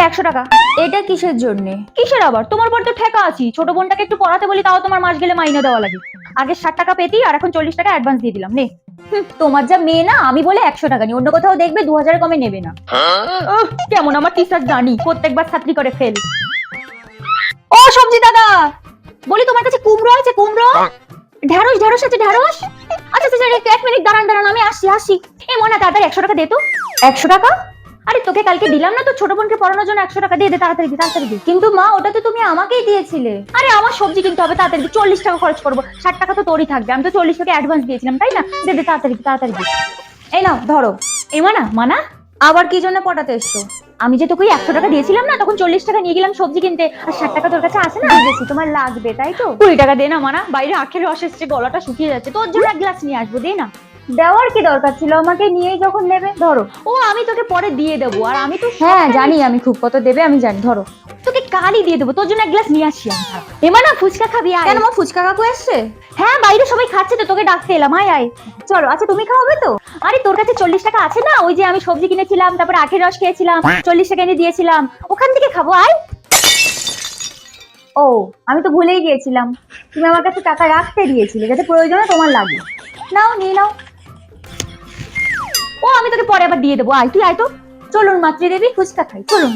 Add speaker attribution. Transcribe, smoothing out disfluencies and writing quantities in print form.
Speaker 1: 100 টাকা।
Speaker 2: এটা কিসের জন্য?
Speaker 1: কিসের আবার? তোমার পর তো ঠেকা আছি, ছোট বোনটাকে একটু পড়াতে বলি তাও তোমার মাস গেলে মাইনে দেওয়া লাগে। আগে 60 টাকা পেতি আর এখন 40 টাকা অ্যাডভান্স দিয়ে দিলাম নে।
Speaker 2: তোমার যা মেয়ে না, আমি বলে 100 টাকা নি, অন্য কোথাও দেখবে 2000 কমে নেবে না।
Speaker 1: কেমন আমার টিচার জানি, প্রত্যেকবার ছাত্রী করে ফেল। ও সবজি দাদা, বলি তোমার কাছে কুমড়ো আছে? কুমড়ো? ঢেঁড়স? ঢেঁড়স আছে ঢেঁড়স? আচ্ছা আচ্ছা 1 মিনিট দাঁড়ান দাঁড়ান, আমি আসি। এ মনা তাড়াতাড়ি 100 টাকা দে তো।
Speaker 2: 100 টাকা?
Speaker 1: আরে তোকে কালকে দিলাম না তো ছোট বোনকে পড়ানোর জন্য 100 টাকা, দিয়ে দে তাড়াতাড়ি দে।
Speaker 2: কিন্তু মা, ওটা তো তুমি আমাকেই দিয়েছিলে।
Speaker 1: আরে আমার সবজি কিনতে হবে, তাড়াতাড়ি 40 টাকা খরচ করবো, 60 টাকা তো তোরই থাকবে, আমি তো 40 টাকা অ্যাডভান্স দিয়েছিলাম তাই না? দে তাড়াতাড়ি দে।
Speaker 2: এই নাও ধরো।
Speaker 1: এ মানা
Speaker 2: আবার কি জন্য পটাতে এসছো?
Speaker 1: আমি যে তোকে 100 টাকা দিয়েছিলাম না, তখন 40 টাকা নিয়ে গেলাম সবজি কিনতে, আর 60 টাকা তোর কাছে আছে না?
Speaker 2: বুঝেছি, তোমার লাগবে তাই তো।
Speaker 1: 20 টাকা দে না মানা, বাইরে আখের রস এসছে, গলাটা শুকিয়ে যাচ্ছে, তোর জন্য 1 গ্লাস নিয়ে আসবো, দে না।
Speaker 2: দেওয়ার কি দরকার ছিল আমাকে, নিয়েই যখন নেবে ধরো।
Speaker 1: ও আমি তোকে পরে দিয়ে দেবো, আর আমি তো
Speaker 2: হ্যাঁ জানি, আমি খুব কত দেবে আমি জানি, ধরো।
Speaker 1: তোকে কালই দিয়ে দেবো, তোর জন্য 1 গ্লাস নিয়ে আসি আমি। এমানা ফুচকা খাবি? আয়।
Speaker 2: কেন মা, ফুচকা কাকু এসছে?
Speaker 1: হ্যাঁ বাইরে সবাই খাচ্ছে তো, তোকে ডাকতে এলাম, আয়।
Speaker 2: চলো। আচ্ছা তুমি খাওয়াবে তো?
Speaker 1: আরে তোর কাছে 40 টাকা আছে না? ওই যে আমি সবজি কিনেছিলাম, তারপরে আখের রস খেয়েছিলাম, 40 টাকা এনে দিয়েছিলাম, ওখান থেকে খাবো, আয়।
Speaker 2: ও, আমি তো ভুলেই গিয়েছিলাম, তুমি আমার কাছে টাকা রাখতে দিয়েছিলে যাতে প্রয়োজনে তোমার লাগে। নাও, নিয়ে নাও।
Speaker 1: ও আমি তোকে পরে আবার দিয়ে দেবো, আয় তুই আয় তো।
Speaker 2: চলুন মাতৃদেবী, ফুচকা খাই, চলুন।